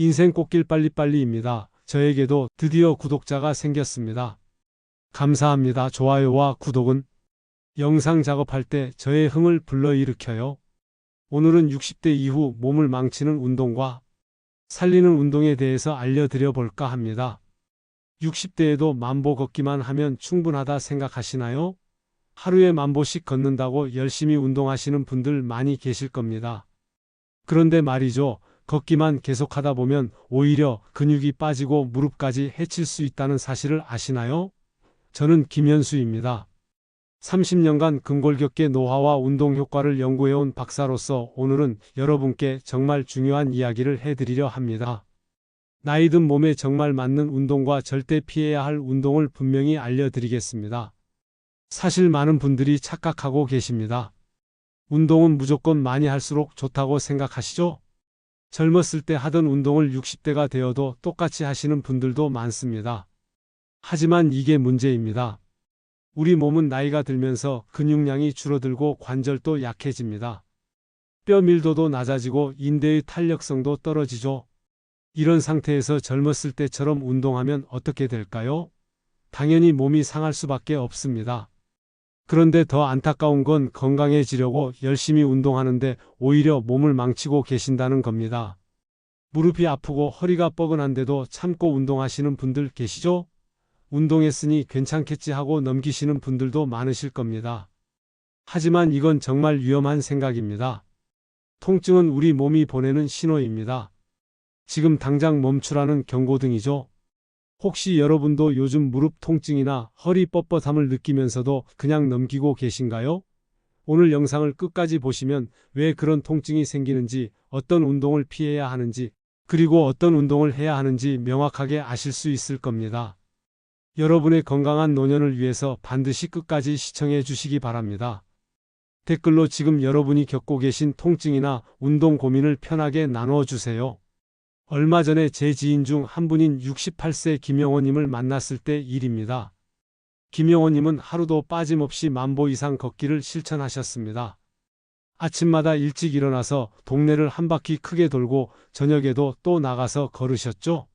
인생 꽃길 빨리빨리입니다. 저에게도 드디어 구독자가 생겼습니다. 감사합니다. 좋아요와 구독은 영상 작업할 때 저의 흥을 불러일으켜요. 오늘은 60대 이후 몸을 망치는 운동과 살리는 운동에 대해서 알려드려 볼까 합니다. 60대에도 만보 걷기만 하면 충분하다 생각하시나요? 하루에 만보씩 걷는다고 열심히 운동하시는 분들 많이 계실 겁니다. 그런데 말이죠. 걷기만 계속하다 보면 오히려 근육이 빠지고 무릎까지 해칠 수 있다는 사실을 아시나요? 저는 김현수입니다. 30년간 근골격계 노화와 운동 효과를 연구해온 박사로서 오늘은 여러분께 정말 중요한 이야기를 해드리려 합니다. 나이든 몸에 정말 맞는 운동과 절대 피해야 할 운동을 분명히 알려드리겠습니다. 사실 많은 분들이 착각하고 계십니다. 운동은 무조건 많이 할수록 좋다고 생각하시죠? 젊었을 때 하던 운동을 60대가 되어도 똑같이 하시는 분들도 많습니다. 하지만 이게 문제입니다. 우리 몸은 나이가 들면서 근육량이 줄어들고 관절도 약해집니다. 뼈 밀도도 낮아지고 인대의 탄력성도 떨어지죠. 이런 상태에서 젊었을 때처럼 운동하면 어떻게 될까요? 당연히 몸이 상할 수밖에 없습니다. 그런데 더 안타까운 건 건강해지려고 열심히 운동하는데 오히려 몸을 망치고 계신다는 겁니다. 무릎이 아프고 허리가 뻐근한데도 참고 운동하시는 분들 계시죠? 운동했으니 괜찮겠지 하고 넘기시는 분들도 많으실 겁니다. 하지만 이건 정말 위험한 생각입니다. 통증은 우리 몸이 보내는 신호입니다. 지금 당장 멈추라는 경고등이죠. 혹시 여러분도 요즘 무릎 통증이나 허리 뻣뻣함을 느끼면서도 그냥 넘기고 계신가요? 오늘 영상을 끝까지 보시면 왜 그런 통증이 생기는지, 어떤 운동을 피해야 하는지, 그리고 어떤 운동을 해야 하는지 명확하게 아실 수 있을 겁니다. 여러분의 건강한 노년을 위해서 반드시 끝까지 시청해 주시기 바랍니다. 댓글로 지금 여러분이 겪고 계신 통증이나 운동 고민을 편하게 나누어 주세요. 얼마 전에 제 지인 중 한 분인 68세 김영호님을 만났을 때 일입니다. 김영호님은 하루도 빠짐없이 만보 이상 걷기를 실천하셨습니다. 아침마다 일찍 일어나서 동네를 한 바퀴 크게 돌고 저녁에도 또 나가서 걸으셨죠.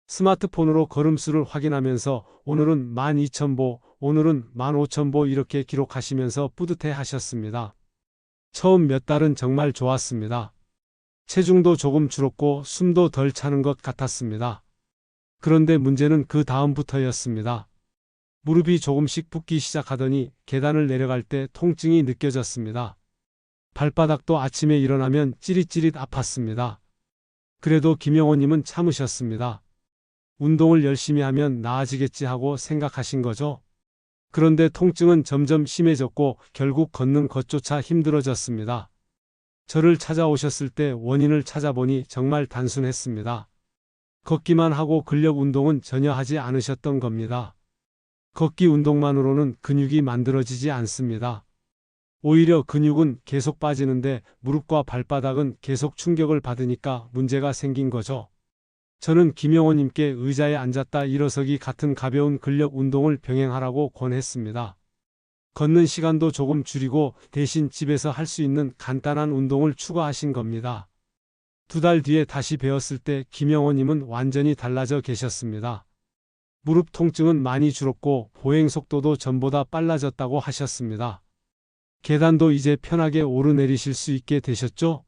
스마트폰으로 걸음수를 확인하면서 오늘은 12,000보, 오늘은 15,000보 이렇게 기록하시면서 뿌듯해 하셨습니다. 처음 몇 달은 정말 좋았습니다. 체중도 조금 줄었고 숨도 덜 차는 것 같았습니다. 그런데 문제는 그 다음부터였습니다. 무릎이 조금씩 붓기 시작하더니 계단을 내려갈 때 통증이 느껴졌습니다. 발바닥도 아침에 일어나면 찌릿찌릿 아팠습니다. 그래도 김영호님은 참으셨습니다. 운동을 열심히 하면 나아지겠지 하고 생각하신 거죠. 그런데 통증은 점점 심해졌고 결국 걷는 것조차 힘들어졌습니다. 저를 찾아오셨을 때 원인을 찾아보니 정말 단순했습니다. 걷기만 하고 근력 운동은 전혀 하지 않으셨던 겁니다. 걷기 운동만으로는 근육이 만들어지지 않습니다. 오히려 근육은 계속 빠지는데 무릎과 발바닥은 계속 충격을 받으니까 문제가 생긴 거죠. 저는 김영호님께 의자에 앉았다 일어서기 같은 가벼운 근력 운동을 병행하라고 권했습니다. 걷는 시간도 조금 줄이고 대신 집에서 할 수 있는 간단한 운동을 추가하신 겁니다. 2달 뒤에 다시 배웠을 때 김영호님은 완전히 달라져 계셨습니다. 무릎 통증은 많이 줄었고 보행 속도도 전보다 빨라졌다고 하셨습니다. 계단도 이제 편하게 오르내리실 수 있게 되셨죠?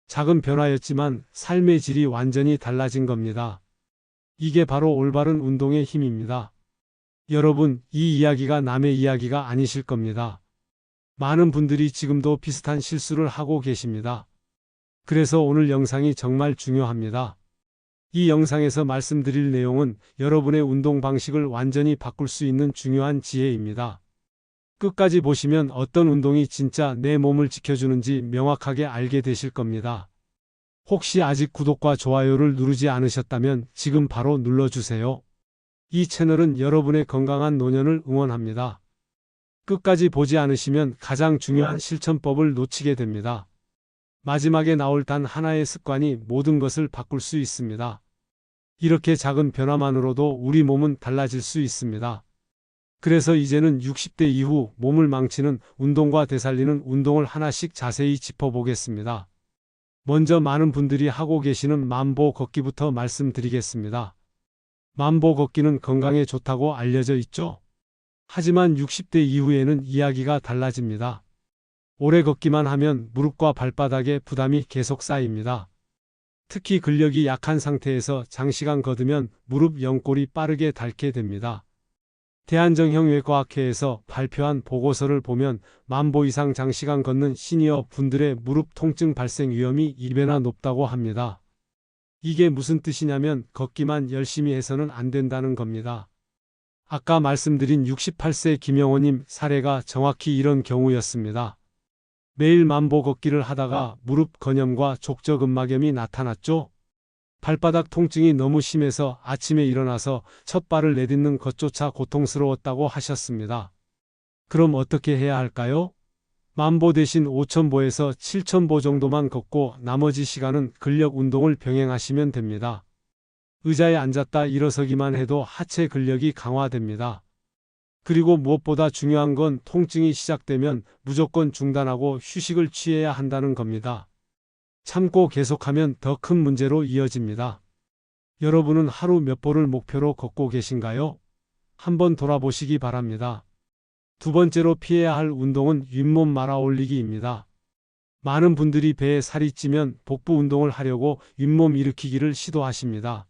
작은 변화였지만 삶의 질이 완전히 달라진 겁니다. 이게 바로 올바른 운동의 힘입니다. 여러분, 이 이야기가 남의 이야기가 아니실 겁니다. 많은 분들이 지금도 비슷한 실수를 하고 계십니다. 그래서 오늘 영상이 정말 중요합니다. 이 영상에서 말씀드릴 내용은 여러분의 운동 방식을 완전히 바꿀 수 있는 중요한 지혜입니다. 끝까지 보시면 어떤 운동이 진짜 내 몸을 지켜주는지 명확하게 알게 되실 겁니다. 혹시 아직 구독과 좋아요를 누르지 않으셨다면 지금 바로 눌러주세요. 이 채널은 여러분의 건강한 노년을 응원합니다. 끝까지 보지 않으시면 가장 중요한 실천법을 놓치게 됩니다. 마지막에 나올 단 하나의 습관이 모든 것을 바꿀 수 있습니다. 이렇게 작은 변화만으로도 우리 몸은 달라질 수 있습니다. 그래서 이제는 60대 이후 몸을 망치는 운동과 되살리는 운동을 하나씩 자세히 짚어보겠습니다. 먼저 많은 분들이 하고 계시는 만보 걷기부터 말씀드리겠습니다. 만보 걷기는 건강에 좋다고 알려져 있죠. 하지만 60대 이후에는 이야기가 달라집니다. 오래 걷기만 하면 무릎과 발바닥에 부담이 계속 쌓입니다. 특히 근력이 약한 상태에서 장시간 걷으면 무릎 연골이 빠르게 닳게 됩니다. 대한정형외과학회에서 발표한 보고서를 보면 만보 이상 장시간 걷는 시니어 분들의 무릎 통증 발생 위험이 2배나 높다고 합니다. 이게 무슨 뜻이냐면 걷기만 열심히 해서는 안 된다는 겁니다. 아까 말씀드린 68세 김영호님 사례가 정확히 이런 경우였습니다. 매일 만보 걷기를 하다가 무릎 건염과 족저근막염이 나타났죠. 발바닥 통증이 너무 심해서 아침에 일어나서 첫 발을 내딛는 것조차 고통스러웠다고 하셨습니다. 그럼 어떻게 해야 할까요? 만보 대신 5,000보에서 7,000보 정도만 걷고 나머지 시간은 근력 운동을 병행하시면 됩니다. 의자에 앉았다 일어서기만 해도 하체 근력이 강화됩니다. 그리고 무엇보다 중요한 건 통증이 시작되면 무조건 중단하고 휴식을 취해야 한다는 겁니다. 참고 계속하면 더 큰 문제로 이어집니다. 여러분은 하루 몇 보를 목표로 걷고 계신가요? 한번 돌아보시기 바랍니다. 두 번째로 피해야 할 운동은 윗몸 말아 올리기입니다. 많은 분들이 배에 살이 찌면 복부 운동을 하려고 윗몸 일으키기를 시도하십니다.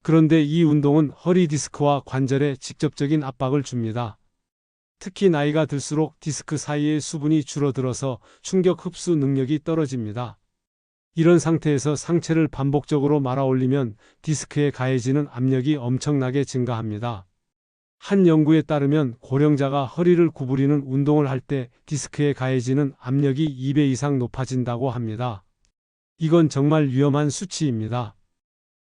그런데 이 운동은 허리 디스크와 관절에 직접적인 압박을 줍니다. 특히 나이가 들수록 디스크 사이의 수분이 줄어들어서 충격 흡수 능력이 떨어집니다. 이런 상태에서 상체를 반복적으로 말아 올리면 디스크에 가해지는 압력이 엄청나게 증가합니다. 한 연구에 따르면 고령자가 허리를 구부리는 운동을 할 때 디스크에 가해지는 압력이 2배 이상 높아진다고 합니다. 이건 정말 위험한 수치입니다.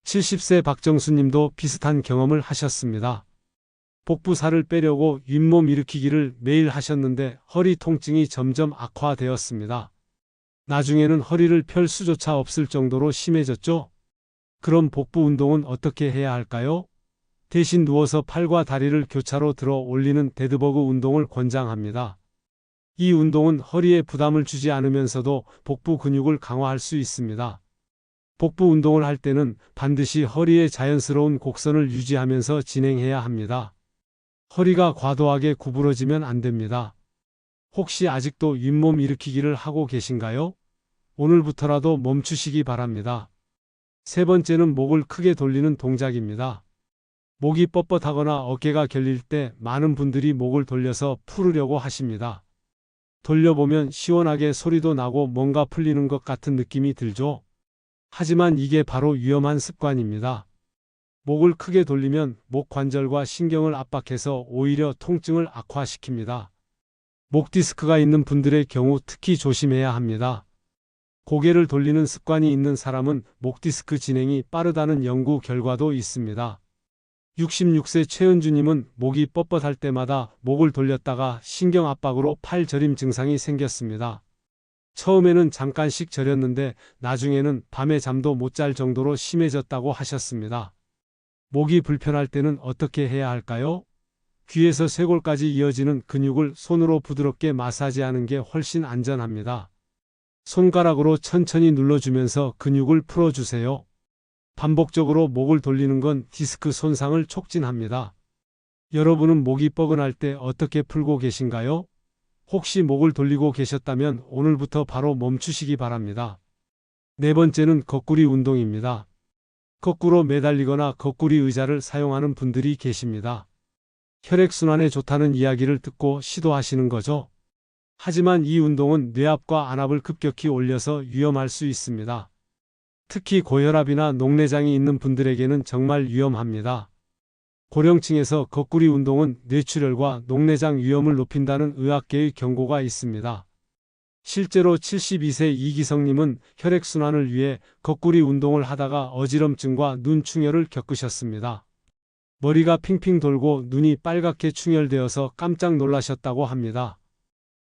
70세 박정수님도 비슷한 경험을 하셨습니다. 복부 살을 빼려고 윗몸 일으키기를 매일 하셨는데 허리 통증이 점점 악화되었습니다. 나중에는 허리를 펼 수조차 없을 정도로 심해졌죠. 그럼 복부 운동은 어떻게 해야 할까요? 대신 누워서 팔과 다리를 교차로 들어 올리는 데드버그 운동을 권장합니다. 이 운동은 허리에 부담을 주지 않으면서도 복부 근육을 강화할 수 있습니다. 복부 운동을 할 때는 반드시 허리의 자연스러운 곡선을 유지하면서 진행해야 합니다. 허리가 과도하게 구부러지면 안 됩니다. 혹시 아직도 윗몸 일으키기를 하고 계신가요? 오늘부터라도 멈추시기 바랍니다. 세 번째는 목을 크게 돌리는 동작입니다. 목이 뻣뻣하거나 어깨가 결릴 때 많은 분들이 목을 돌려서 풀으려고 하십니다. 돌려보면 시원하게 소리도 나고 뭔가 풀리는 것 같은 느낌이 들죠. 하지만 이게 바로 위험한 습관입니다. 목을 크게 돌리면 목 관절과 신경을 압박해서 오히려 통증을 악화시킵니다. 목 디스크가 있는 분들의 경우 특히 조심해야 합니다. 고개를 돌리는 습관이 있는 사람은 목 디스크 진행이 빠르다는 연구 결과도 있습니다. 66세 최은주님은 목이 뻣뻣할 때마다 목을 돌렸다가 신경 압박으로 팔 저림 증상이 생겼습니다. 처음에는 잠깐씩 저렸는데 나중에는 밤에 잠도 못 잘 정도로 심해졌다고 하셨습니다. 목이 불편할 때는 어떻게 해야 할까요? 귀에서 쇄골까지 이어지는 근육을 손으로 부드럽게 마사지하는 게 훨씬 안전합니다. 손가락으로 천천히 눌러주면서 근육을 풀어주세요. 반복적으로 목을 돌리는 건 디스크 손상을 촉진합니다. 여러분은 목이 뻐근할 때 어떻게 풀고 계신가요? 혹시 목을 돌리고 계셨다면 오늘부터 바로 멈추시기 바랍니다. 네 번째는 거꾸리 운동입니다. 거꾸로 매달리거나 거꾸리 의자를 사용하는 분들이 계십니다. 혈액순환에 좋다는 이야기를 듣고 시도하시는 거죠. 하지만 이 운동은 뇌압과 안압을 급격히 올려서 위험할 수 있습니다. 특히 고혈압이나 녹내장이 있는 분들에게는 정말 위험합니다. 고령층에서 거꾸리 운동은 뇌출혈과 녹내장 위험을 높인다는 의학계의 경고가 있습니다. 실제로 72세 이기성님은 혈액순환을 위해 거꾸리 운동을 하다가 어지럼증과 눈 충혈을 겪으셨습니다. 머리가 핑핑 돌고 눈이 빨갛게 충혈되어서 깜짝 놀라셨다고 합니다.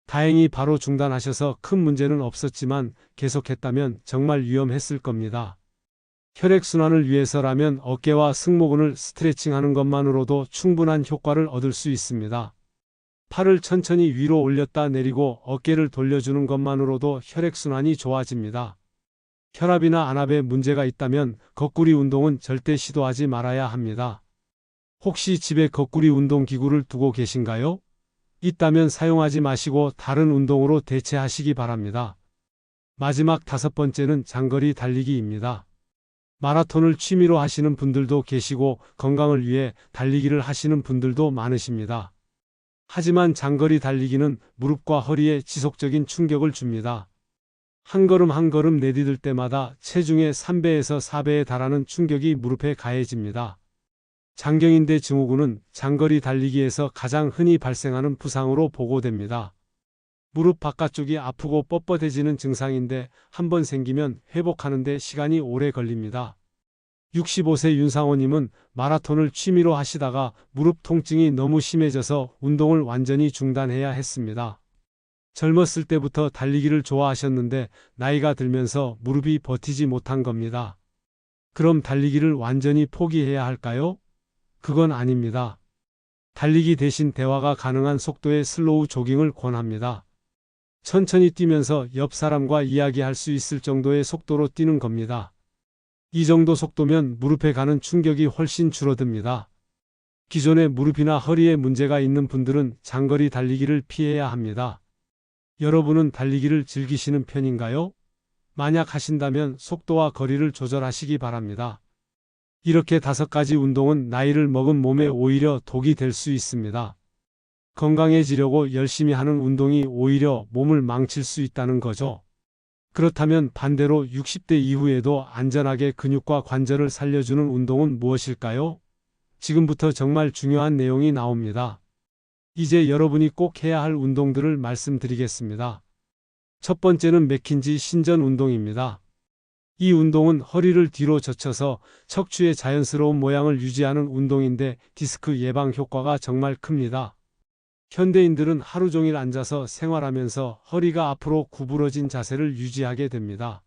다행히 바로 중단하셔서 큰 문제는 없었지만 계속했다면 정말 위험했을 겁니다. 혈액순환을 위해서라면 어깨와 승모근을 스트레칭하는 것만으로도 충분한 효과를 얻을 수 있습니다. 팔을 천천히 위로 올렸다 내리고 어깨를 돌려주는 것만으로도 혈액순환이 좋아집니다. 혈압이나 안압에 문제가 있다면 거꾸리 운동은 절대 시도하지 말아야 합니다. 혹시 집에 거꾸리 운동 기구를 두고 계신가요? 있다면 사용하지 마시고 다른 운동으로 대체하시기 바랍니다. 마지막 5번째는 장거리 달리기입니다. 마라톤을 취미로 하시는 분들도 계시고 건강을 위해 달리기를 하시는 분들도 많으십니다. 하지만 장거리 달리기는 무릎과 허리에 지속적인 충격을 줍니다. 한 걸음 한 걸음 내디딜 때마다 체중의 3배에서 4배에 달하는 충격이 무릎에 가해집니다. 장경인대 증후군은 장거리 달리기에서 가장 흔히 발생하는 부상으로 보고됩니다. 무릎 바깥쪽이 아프고 뻣뻣해지는 증상인데 한번 생기면 회복하는 데 시간이 오래 걸립니다. 65세 윤상호님은 마라톤을 취미로 하시다가 무릎 통증이 너무 심해져서 운동을 완전히 중단해야 했습니다. 젊었을 때부터 달리기를 좋아하셨는데 나이가 들면서 무릎이 버티지 못한 겁니다. 그럼 달리기를 완전히 포기해야 할까요? 그건 아닙니다. 달리기 대신 대화가 가능한 속도의 슬로우 조깅을 권합니다. 천천히 뛰면서 옆 사람과 이야기할 수 있을 정도의 속도로 뛰는 겁니다. 이 정도 속도면 무릎에 가는 충격이 훨씬 줄어듭니다. 기존에 무릎이나 허리에 문제가 있는 분들은 장거리 달리기를 피해야 합니다. 여러분은 달리기를 즐기시는 편인가요? 만약 하신다면 속도와 거리를 조절하시기 바랍니다. 이렇게 5가지 운동은 나이를 먹은 몸에 오히려 독이 될 수 있습니다. 건강해지려고 열심히 하는 운동이 오히려 몸을 망칠 수 있다는 거죠. 그렇다면 반대로 60대 이후에도 안전하게 근육과 관절을 살려주는 운동은 무엇일까요? 지금부터 정말 중요한 내용이 나옵니다. 이제 여러분이 꼭 해야 할 운동들을 말씀드리겠습니다. 첫 번째는 맥킨지 신전 운동입니다. 이 운동은 허리를 뒤로 젖혀서 척추의 자연스러운 모양을 유지하는 운동인데 디스크 예방 효과가 정말 큽니다. 현대인들은 하루 종일 앉아서 생활하면서 허리가 앞으로 구부러진 자세를 유지하게 됩니다.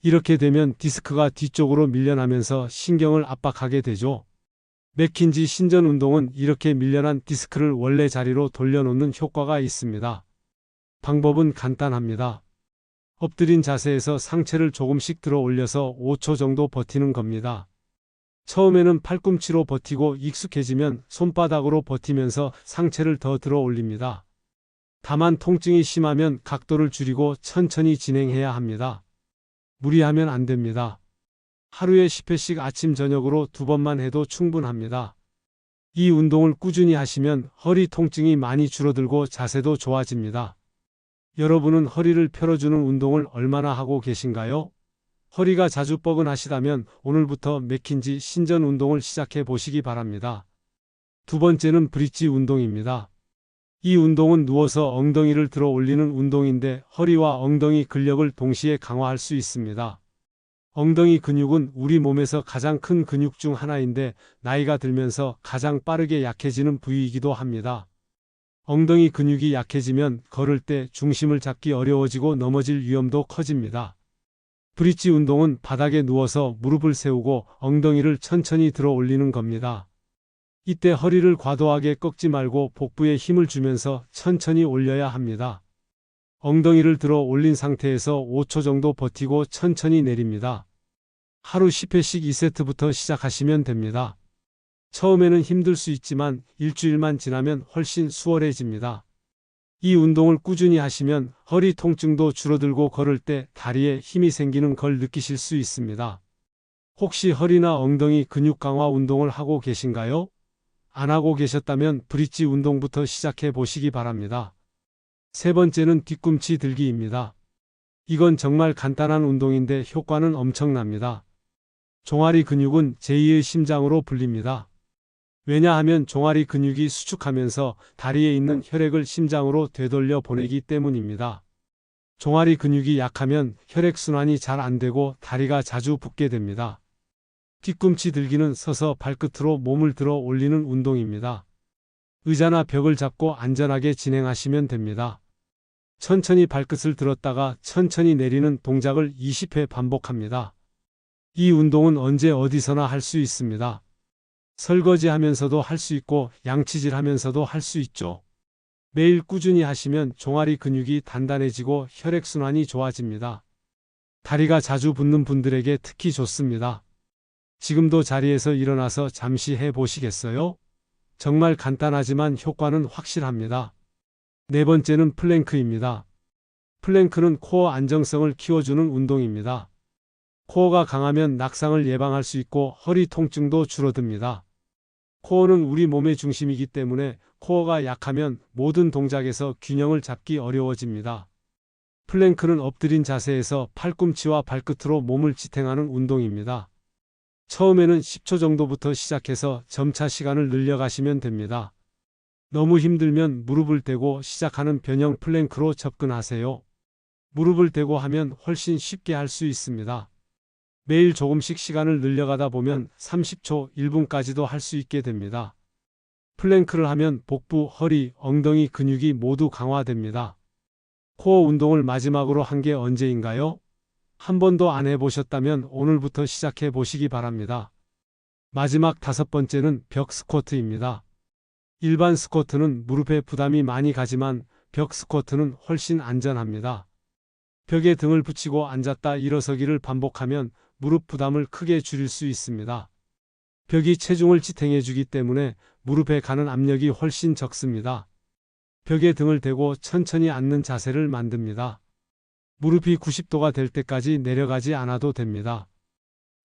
이렇게 되면 디스크가 뒤쪽으로 밀려나면서 신경을 압박하게 되죠. 맥킨지 신전 운동은 이렇게 밀려난 디스크를 원래 자리로 돌려놓는 효과가 있습니다. 방법은 간단합니다. 엎드린 자세에서 상체를 조금씩 들어 올려서 5초 정도 버티는 겁니다. 처음에는 팔꿈치로 버티고 익숙해지면 손바닥으로 버티면서 상체를 더 들어 올립니다. 다만 통증이 심하면 각도를 줄이고 천천히 진행해야 합니다. 무리하면 안 됩니다. 하루에 10회씩 아침 저녁으로 2번만 해도 충분합니다. 이 운동을 꾸준히 하시면 허리 통증이 많이 줄어들고 자세도 좋아집니다. 여러분은 허리를 펴어주는 운동을 얼마나 하고 계신가요? 허리가 자주 뻐근하시다면 오늘부터 맥킨지 신전 운동을 시작해 보시기 바랍니다. 두 번째는 브릿지 운동입니다. 이 운동은 누워서 엉덩이를 들어 올리는 운동인데 허리와 엉덩이 근력을 동시에 강화할 수 있습니다. 엉덩이 근육은 우리 몸에서 가장 큰 근육 중 하나인데 나이가 들면서 가장 빠르게 약해지는 부위이기도 합니다. 엉덩이 근육이 약해지면 걸을 때 중심을 잡기 어려워지고 넘어질 위험도 커집니다. 브릿지 운동은 바닥에 누워서 무릎을 세우고 엉덩이를 천천히 들어 올리는 겁니다. 이때 허리를 과도하게 꺾지 말고 복부에 힘을 주면서 천천히 올려야 합니다. 엉덩이를 들어 올린 상태에서 5초 정도 버티고 천천히 내립니다. 하루 10회씩 2세트부터 시작하시면 됩니다. 처음에는 힘들 수 있지만 일주일만 지나면 훨씬 수월해집니다. 이 운동을 꾸준히 하시면 허리 통증도 줄어들고 걸을 때 다리에 힘이 생기는 걸 느끼실 수 있습니다. 혹시 허리나 엉덩이 근육 강화 운동을 하고 계신가요? 안 하고 계셨다면 브릿지 운동부터 시작해 보시기 바랍니다. 세 번째는 뒤꿈치 들기입니다. 이건 정말 간단한 운동인데 효과는 엄청납니다. 종아리 근육은 제2의 심장으로 불립니다. 왜냐하면 종아리 근육이 수축하면서 다리에 있는 혈액을 심장으로 되돌려 보내기 때문입니다. 종아리 근육이 약하면 혈액순환이 잘 안 되고 다리가 자주 붓게 됩니다. 뒤꿈치 들기는 서서 발끝으로 몸을 들어 올리는 운동입니다. 의자나 벽을 잡고 안전하게 진행하시면 됩니다. 천천히 발끝을 들었다가 천천히 내리는 동작을 20회 반복합니다. 이 운동은 언제 어디서나 할 수 있습니다. 설거지하면서도 할 수 있고 양치질하면서도 할 수 있죠. 매일 꾸준히 하시면 종아리 근육이 단단해지고 혈액순환이 좋아집니다. 다리가 자주 붓는 분들에게 특히 좋습니다. 지금도 자리에서 일어나서 잠시 해 보시겠어요? 정말 간단하지만 효과는 확실합니다. 네 번째는 플랭크입니다. 플랭크는 코어 안정성을 키워주는 운동입니다. 코어가 강하면 낙상을 예방할 수 있고 허리 통증도 줄어듭니다. 코어는 우리 몸의 중심이기 때문에 코어가 약하면 모든 동작에서 균형을 잡기 어려워집니다. 플랭크는 엎드린 자세에서 팔꿈치와 발끝으로 몸을 지탱하는 운동입니다. 처음에는 10초 정도부터 시작해서 점차 시간을 늘려가시면 됩니다. 너무 힘들면 무릎을 대고 시작하는 변형 플랭크로 접근하세요. 무릎을 대고 하면 훨씬 쉽게 할 수 있습니다. 매일 조금씩 시간을 늘려가다 보면 30초, 1분까지도 할 수 있게 됩니다. 플랭크를 하면 복부, 허리, 엉덩이 근육이 모두 강화됩니다. 코어 운동을 마지막으로 한 게 언제인가요? 한 번도 안 해보셨다면 오늘부터 시작해 보시기 바랍니다. 마지막 다섯 번째는 벽 스쿼트입니다. 일반 스쿼트는 무릎에 부담이 많이 가지만 벽 스쿼트는 훨씬 안전합니다. 벽에 등을 붙이고 앉았다 일어서기를 반복하면 무릎 부담을 크게 줄일 수 있습니다. 벽이 체중을 지탱해 주기 때문에 무릎에 가는 압력이 훨씬 적습니다. 벽에 등을 대고 천천히 앉는 자세를 만듭니다. 무릎이 90도가 될 때까지 내려가지 않아도 됩니다.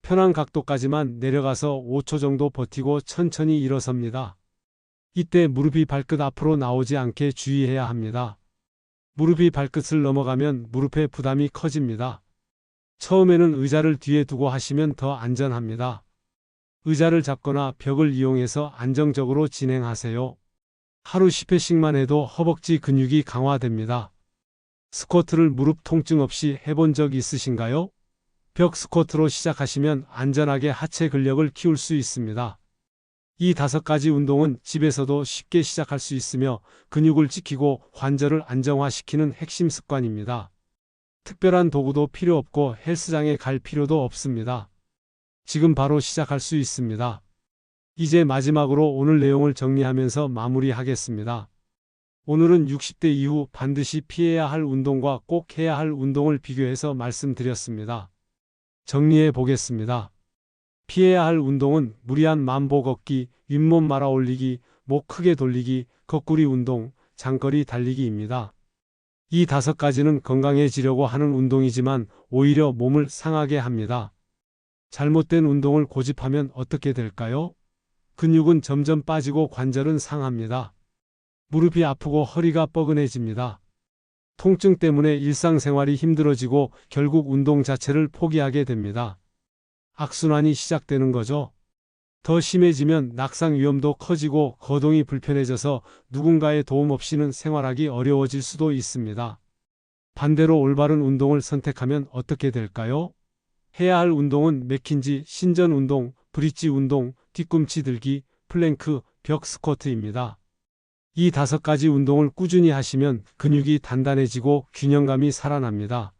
편한 각도까지만 내려가서 5초 정도 버티고 천천히 일어섭니다. 이때 무릎이 발끝 앞으로 나오지 않게 주의해야 합니다. 무릎이 발끝을 넘어가면 무릎에 부담이 커집니다. 처음에는 의자를 뒤에 두고 하시면 더 안전합니다. 의자를 잡거나 벽을 이용해서 안정적으로 진행하세요. 하루 10회씩만 해도 허벅지 근육이 강화됩니다. 스쿼트를 무릎 통증 없이 해본 적 있으신가요? 벽 스쿼트로 시작하시면 안전하게 하체 근력을 키울 수 있습니다. 이 5가지 운동은 집에서도 쉽게 시작할 수 있으며 근육을 지키고 관절을 안정화시키는 핵심 습관입니다. 특별한 도구도 필요 없고 헬스장에 갈 필요도 없습니다. 지금 바로 시작할 수 있습니다. 이제 마지막으로 오늘 내용을 정리하면서 마무리하겠습니다. 오늘은 60대 이후 반드시 피해야 할 운동과 꼭 해야 할 운동을 비교해서 말씀드렸습니다. 정리해 보겠습니다. 피해야 할 운동은 무리한 만보 걷기, 윗몸 말아 올리기, 목 크게 돌리기, 거꾸리 운동, 장거리 달리기입니다. 이 5가지는 건강해지려고 하는 운동이지만 오히려 몸을 상하게 합니다. 잘못된 운동을 고집하면 어떻게 될까요? 근육은 점점 빠지고 관절은 상합니다. 무릎이 아프고 허리가 뻐근해집니다. 통증 때문에 일상생활이 힘들어지고 결국 운동 자체를 포기하게 됩니다. 악순환이 시작되는 거죠. 더 심해지면 낙상 위험도 커지고 거동이 불편해져서 누군가의 도움 없이는 생활하기 어려워질 수도 있습니다. 반대로 올바른 운동을 선택하면 어떻게 될까요? 해야 할 운동은 맥킨지, 신전 운동, 브릿지 운동, 뒤꿈치 들기, 플랭크, 벽 스쿼트입니다. 이 5가지 운동을 꾸준히 하시면 근육이 단단해지고 균형감이 살아납니다.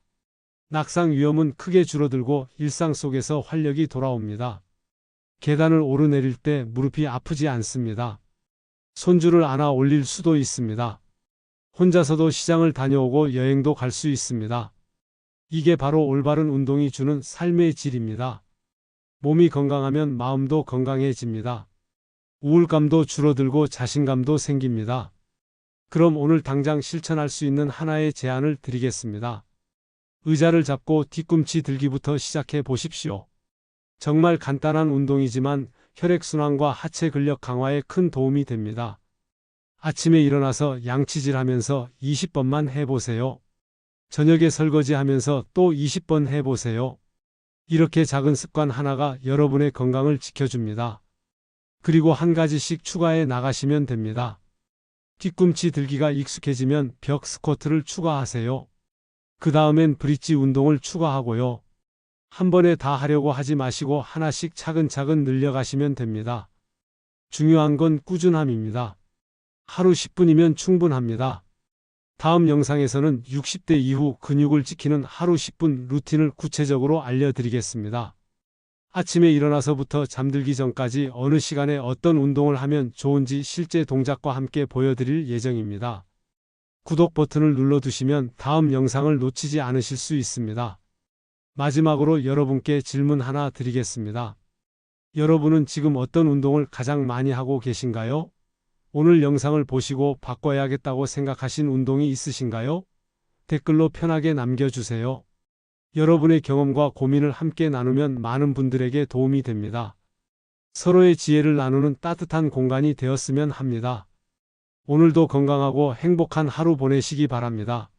낙상 위험은 크게 줄어들고 일상 속에서 활력이 돌아옵니다. 계단을 오르내릴 때 무릎이 아프지 않습니다. 손줄을 안아 올릴 수도 있습니다. 혼자서도 시장을 다녀오고 여행도 갈 수 있습니다. 이게 바로 올바른 운동이 주는 삶의 질입니다. 몸이 건강하면 마음도 건강해집니다. 우울감도 줄어들고 자신감도 생깁니다. 그럼 오늘 당장 실천할 수 있는 하나의 제안을 드리겠습니다. 의자를 잡고 뒤꿈치 들기부터 시작해 보십시오. 정말 간단한 운동이지만 혈액순환과 하체 근력 강화에 큰 도움이 됩니다. 아침에 일어나서 양치질하면서 20번만 해보세요. 저녁에 설거지하면서 또 20번 해보세요. 이렇게 작은 습관 하나가 여러분의 건강을 지켜줍니다. 그리고 한 가지씩 추가해 나가시면 됩니다. 뒤꿈치 들기가 익숙해지면 벽 스쿼트를 추가하세요. 그 다음엔 브릿지 운동을 추가하고요. 한 번에 다 하려고 하지 마시고 하나씩 차근차근 늘려가시면 됩니다. 중요한 건 꾸준함입니다. 하루 10분이면 충분합니다. 다음 영상에서는 60대 이후 근육을 지키는 하루 10분 루틴을 구체적으로 알려드리겠습니다. 아침에 일어나서부터 잠들기 전까지 어느 시간에 어떤 운동을 하면 좋은지 실제 동작과 함께 보여드릴 예정입니다. 구독 버튼을 눌러두시면 다음 영상을 놓치지 않으실 수 있습니다. 마지막으로 여러분께 질문 하나 드리겠습니다. 여러분은 지금 어떤 운동을 가장 많이 하고 계신가요? 오늘 영상을 보시고 바꿔야겠다고 생각하신 운동이 있으신가요? 댓글로 편하게 남겨주세요. 여러분의 경험과 고민을 함께 나누면 많은 분들에게 도움이 됩니다. 서로의 지혜를 나누는 따뜻한 공간이 되었으면 합니다. 오늘도 건강하고 행복한 하루 보내시기 바랍니다.